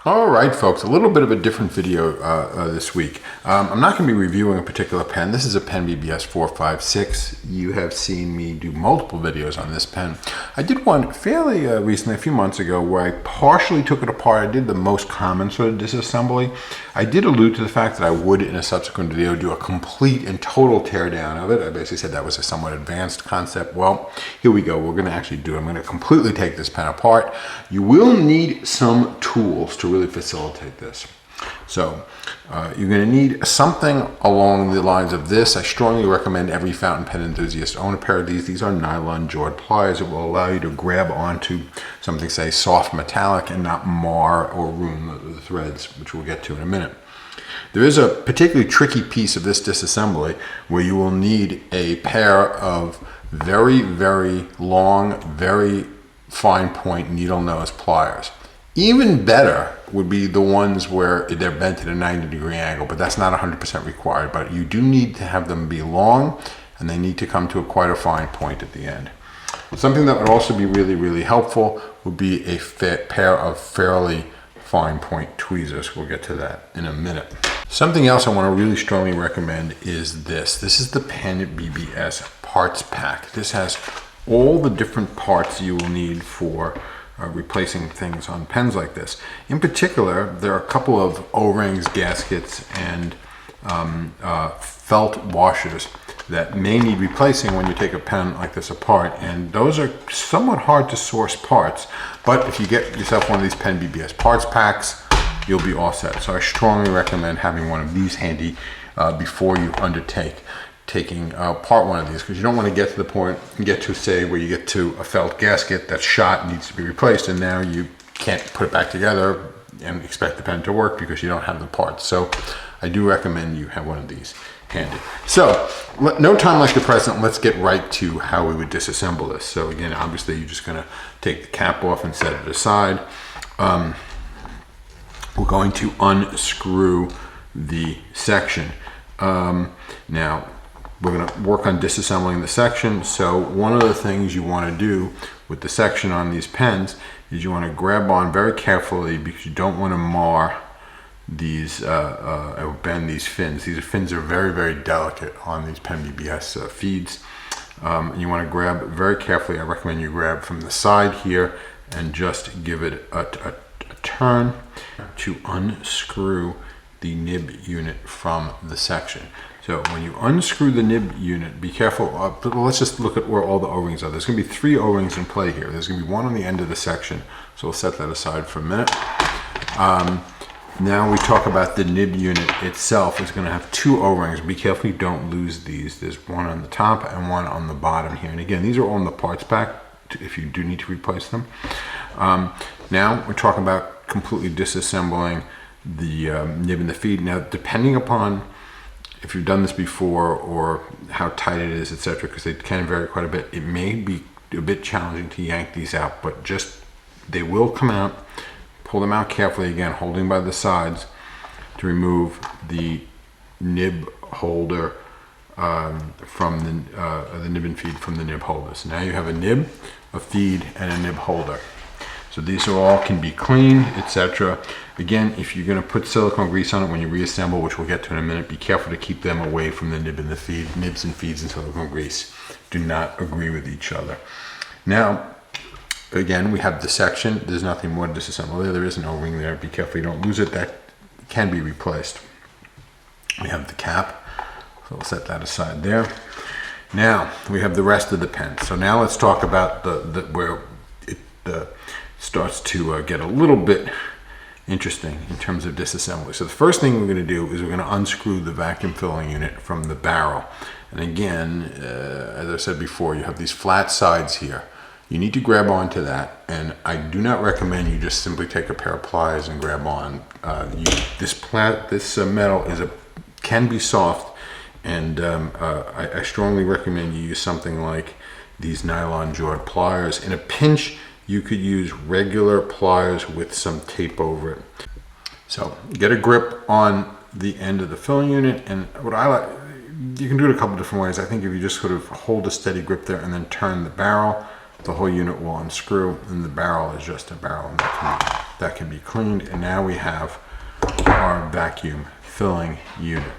All right, folks, a little bit of a different video this week. I'm not going to be reviewing a particular pen. This is a PenBBS 456. You have seen me do multiple videos on this pen. I did one fairly recently, a few months ago, where I partially took it apart. I did the most common sort of disassembly. I did allude to the fact that I would, in a subsequent video, do a complete and total teardown of it. I basically said that was a somewhat advanced concept. Well, here we go. We're going to actually do it. I'm going to completely take this pen apart. You will need some tools to really facilitate this. So you're going to need something along the lines of this. I strongly recommend every fountain pen enthusiast own a pair of these. These are nylon jawed pliers. It will allow you to grab onto something, say, soft metallic and not mar or ruin the threads, which we'll get to in a minute. There is a particularly tricky piece of this disassembly where you will need a pair of very, very long, very fine point needle nose pliers. Even better would be the ones where they're bent at a 90-degree angle, but that's not 100% required. But you do need to have them be long, and they need to come to quite a fine point at the end. Something that would also be really, really helpful would be a pair of fairly fine point tweezers. We'll get to that in a minute. Something else I want to really strongly recommend is this. This is the PenBBS parts pack. This has all the different parts you will need for replacing things on pens like this. In particular, there are a couple of O-rings, gaskets, and felt washers that may need replacing when you take a pen like this apart, and those are somewhat hard to source parts, but if you get yourself one of these PenBBS parts packs, you'll be all set. So I strongly recommend having one of these handy before you undertake taking apart one of these, because you don't want to get to the point and get to, say, where you get to a felt gasket that's shot, needs to be replaced, and now you can't put it back together and expect the pen to work because you don't have the parts. So I do recommend you have one of these handy. So no time like the present, let's get right to how we would disassemble this. So again, obviously you're just going to take the cap off and set it aside. We're going to unscrew the section. Now we're going to work on disassembling the section. So one of the things you want to do with the section on these pens is you want to grab on very carefully, because you don't want to mar these or bend these fins. These fins are very, very delicate on these PenBBS feeds. And you want to grab very carefully. I recommend you grab from the side here and just give it a turn to unscrew the nib unit from the section. So when you unscrew the nib unit, be careful. Let's just look at where all the O-rings are. There's going to be 3 O-rings in play here. There's going to be one on the end of the section, so we'll set that aside for a minute. Now we talk about the nib unit itself. It's going to have 2 O-rings. Be careful you don't lose these. There's one on the top and one on the bottom here. And again, these are all in the parts pack if you do need to replace them. Now we're talking about completely disassembling the nib and the feed. Now, depending upon if you've done this before or how tight it is, etc., because they can vary quite a bit, it may be a bit challenging to yank these out, but just they will come out. Pull them out carefully, again holding by the sides, to remove the nib holder from the nib and feed from the nib holder. So now you have a nib, a feed, and a nib holder. So these are all can be cleaned, etc. Again, if you're going to put silicone grease on it when you reassemble, which we'll get to in a minute, be careful to keep them away from the nib and the feed. Nibs and feeds and silicone grease do not agree with each other. Now, again, we have the section. There's nothing more to disassemble there. There is an O-ring there. Be careful you don't lose it. That can be replaced. We have the cap, so we'll set that aside there. Now we have the rest of the pen. So now let's talk about where it starts to get a little bit interesting in terms of disassembly. So the first thing we're going to do is we're going to unscrew the vacuum filling unit from the barrel. And again, as I said before, you have these flat sides here. You need to grab onto that, and I do not recommend you just simply take a pair of pliers and grab on. This metal can be soft, and I strongly recommend you use something like these nylon jawed pliers. In a pinch, you could use regular pliers with some tape over it. So get a grip on the end of the filling unit, and what I like, you can do it a couple different ways. I think if you just sort of hold a steady grip there and then turn the barrel, the whole unit will unscrew, and the barrel is just a barrel, and that can be cleaned. And now we have our vacuum filling unit.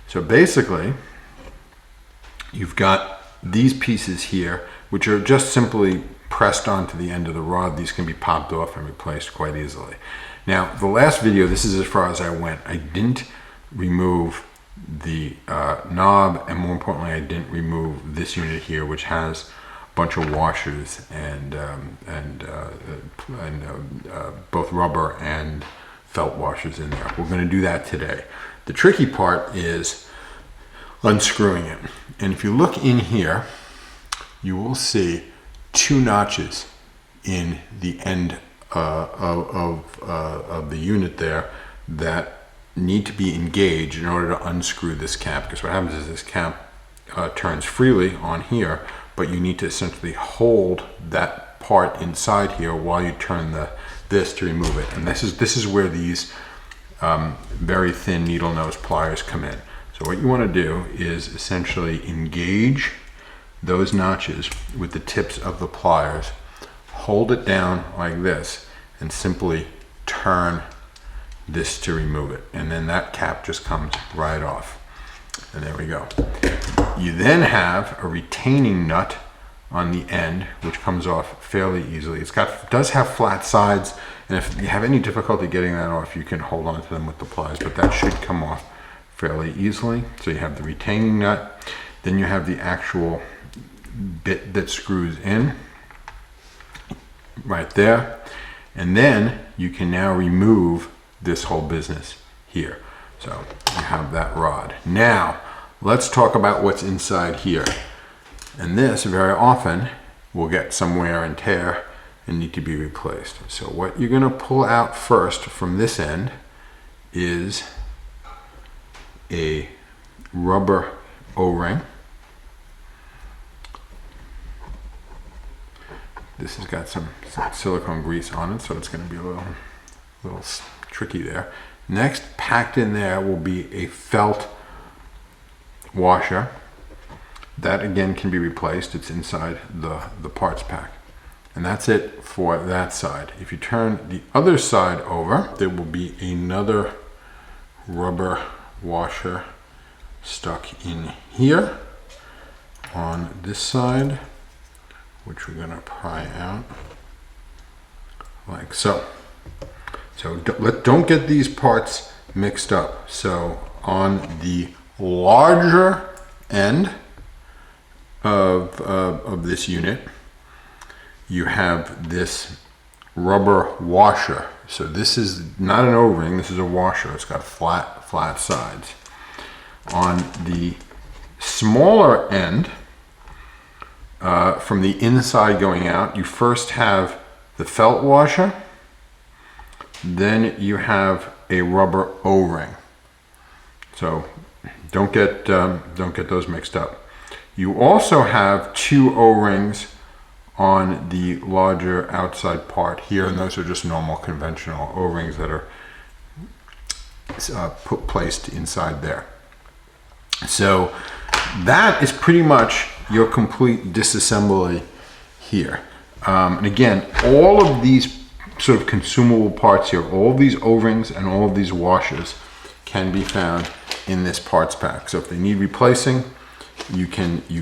So basically, you've got these pieces here, which are just simply pressed onto the end of the rod. These can be popped off and replaced quite easily. Now, the last video, this is as far as I went. I didn't remove the knob, and more importantly, I didn't remove this unit here, which has a bunch of washers and both rubber and felt washers in there. We're going to do that today. The tricky part is unscrewing it. And if you look in here, you will see two notches in the end of the unit there that need to be engaged in order to unscrew this cap, because what happens is this cap turns freely on here, but you need to essentially hold that part inside here while you turn this to remove it. And this is where these very thin needle nose pliers come in. So what you want to do is essentially engage those notches with the tips of the pliers, hold it down like this, and simply turn this to remove it. And then that cap just comes right off. And there we go. You then have a retaining nut on the end, which comes off fairly easily. It does have flat sides, and if you have any difficulty getting that off, you can hold on to them with the pliers, but that should come off fairly easily. So you have the retaining nut, then you have the actual bit that screws in right there, and then you can now remove this whole business here. So you have that rod. Now let's talk about what's inside here. And this very often will get some wear and tear and need to be replaced. So what you're going to pull out first from this end is a rubber O-ring. This has got some silicone grease on it, so it's going to be a little tricky there. Next, packed in there will be a felt washer. That again can be replaced. It's inside the parts pack. And that's it for that side. If you turn the other side over, there will be another rubber washer stuck in here on this side, which we're going to pry out like so. So don't get these parts mixed up. So on the larger end of this unit, you have this rubber washer. So this is not an O-ring, this is a washer. It's got flat sides. On the smaller end, from the inside going out, you first have the felt washer, then you have a rubber O-ring. So don't get those mixed up. You also have two O-rings on the larger outside part here, and those are just normal conventional O-rings that are placed inside there. So that is pretty much your complete disassembly here. And again, all of these sort of consumable parts here, all of these O-rings and all of these washers can be found in this parts pack. So if they need replacing, you can do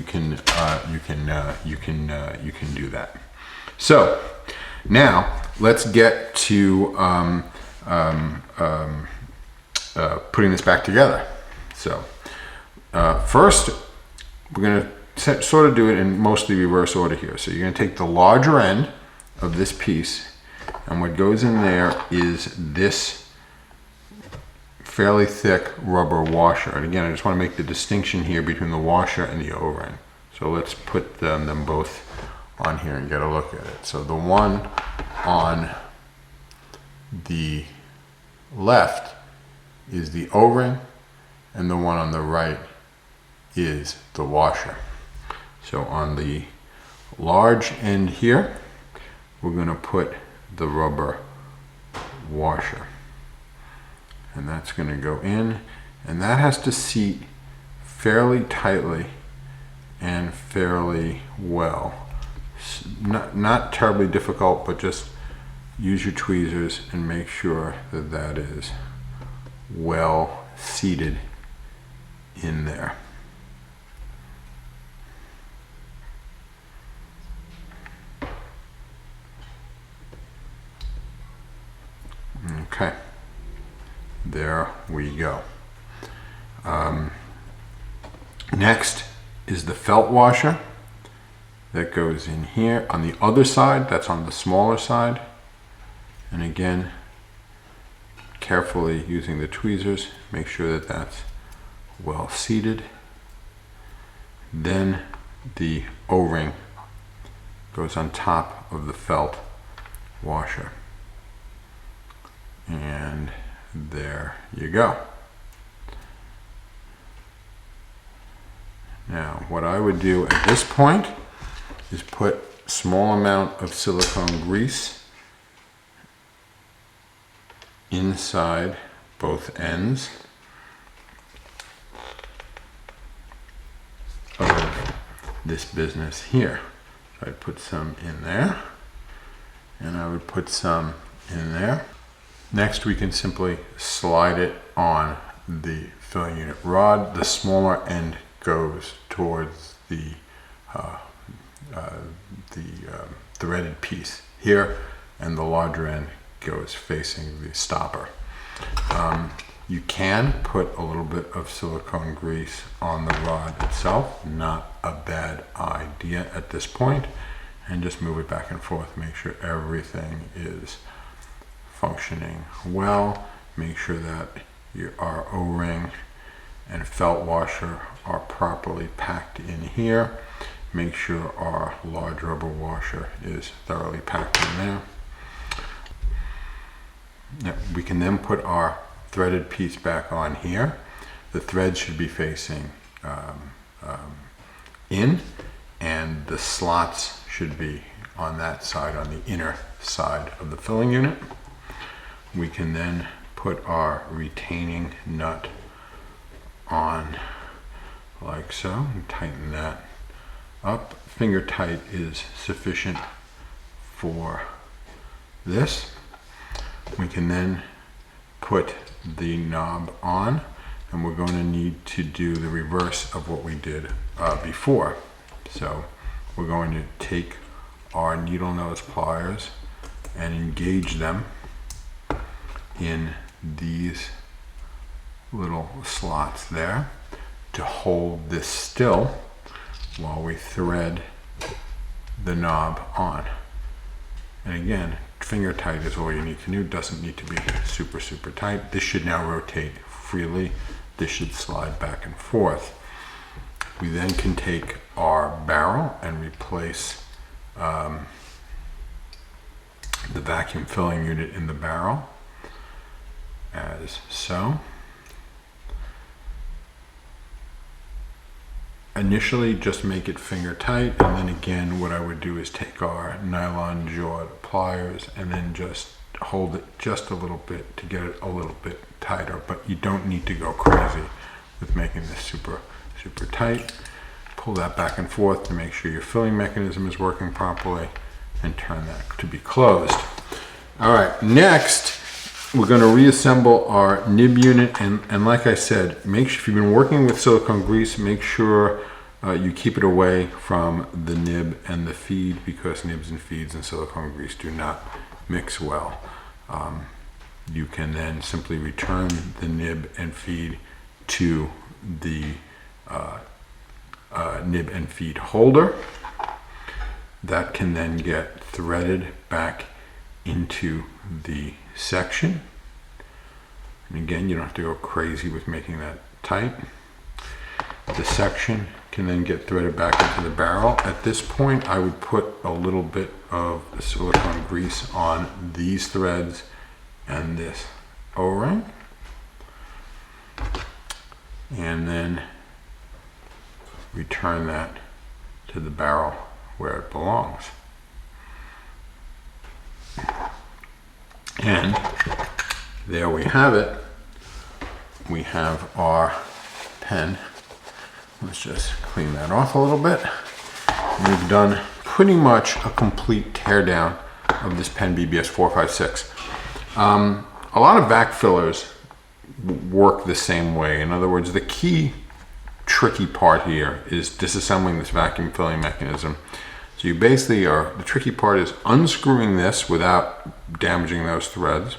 that. So now let's get to putting this back together. So first, we're going to sort of do it in mostly reverse order here. So you're going to take the larger end of this piece, and what goes in there is this fairly thick rubber washer. And again, I just want to make the distinction here between the washer and the O-ring. So let's put them both on here and get a look at it. So the one on the left is the O-ring, and the one on the right is the washer. So on the large end here, we're going to put the rubber washer. And that's going to go in, and that has to seat fairly tightly and fairly well. Not terribly difficult, but just use your tweezers and make sure that that is well seated in there. Okay, there we go. Next is the felt washer that goes in here on the other side. That's on the smaller side. And again, carefully using the tweezers, make sure that that's well seated. Then the O-ring goes on top of the felt washer. And there you go. Now, what I would do at this point is put a small amount of silicone grease inside both ends of this business here. So I'd put some in there, and I would put some in there. Next, we can simply slide it on the filling unit rod. The smaller end goes towards the threaded piece here, and the larger end goes facing the stopper. You can put a little bit of silicone grease on the rod itself, not a bad idea at this point, and just move it back and forth, make sure everything is functioning well. Make sure that our O-ring and felt washer are properly packed in here. Make sure our large rubber washer is thoroughly packed in there. Now, we can then put our threaded piece back on here. The thread should be facing in, and the slots should be on that side, on the inner side of the filling unit. We can then put our retaining nut on like so and tighten that up. Finger tight is sufficient for this. We can then put the knob on, and we're going to need to do the reverse of what we did before. So we're going to take our needle nose pliers and engage them in these little slots there to hold this still while we thread the knob on. And again, finger tight is all you need to do. It doesn't need to be super tight. This should now rotate freely. This should slide back and forth. We then can take our barrel and replace the vacuum filling unit in the barrel as so. Initially, just make it finger tight, and then again, what I would do is take our nylon jawed pliers and then just hold it just a little bit to get it a little bit tighter, but you don't need to go crazy with making this super tight. Pull that back and forth to make sure your filling mechanism is working properly, and turn that to be closed. All right, next, we're going to reassemble our nib unit, and like I said, make sure if you've been working with silicone grease, make sure you keep it away from the nib and the feed, because nibs and feeds and silicone grease do not mix well. You can then simply return the nib and feed to the nib and feed holder. That can then get threaded back into the section. And again, you don't have to go crazy with making that tight. The section can then get threaded back into the barrel. At this point, I would put a little bit of the silicone grease on these threads and this O-ring, and then return that to the barrel where it belongs. And there we have it. We have our pen. Let's just clean that off a little bit. We've done pretty much a complete teardown of this PenBBS 456. A lot of vac fillers work the same way. In other words, the key tricky part here is disassembling this vacuum filling mechanism. So you basically the tricky part is unscrewing this without damaging those threads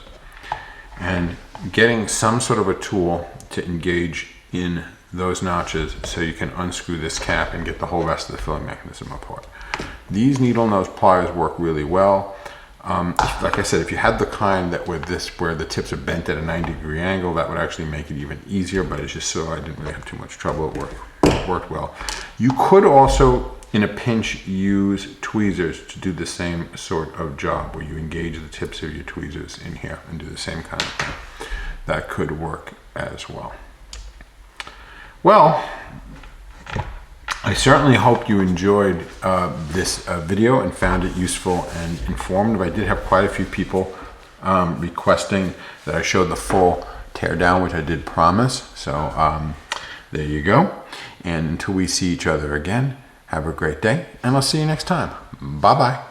and getting some sort of a tool to engage in those notches so you can unscrew this cap and get the whole rest of the filling mechanism apart. These needle nose pliers work really well. Like I said, if you had the kind that where the tips are bent at a 90-degree angle, that would actually make it even easier, but it's just so I didn't really have too much trouble. It worked well. You could also, in a pinch, use tweezers to do the same sort of job, where you engage the tips of your tweezers in here and do the same kind of thing. That could work as well. Well, I certainly hope you enjoyed this video and found it useful and informative. I did have quite a few people requesting that I show the full teardown, which I did promise. So there you go. And until we see each other again, have a great day, and I'll see you next time. Bye-bye.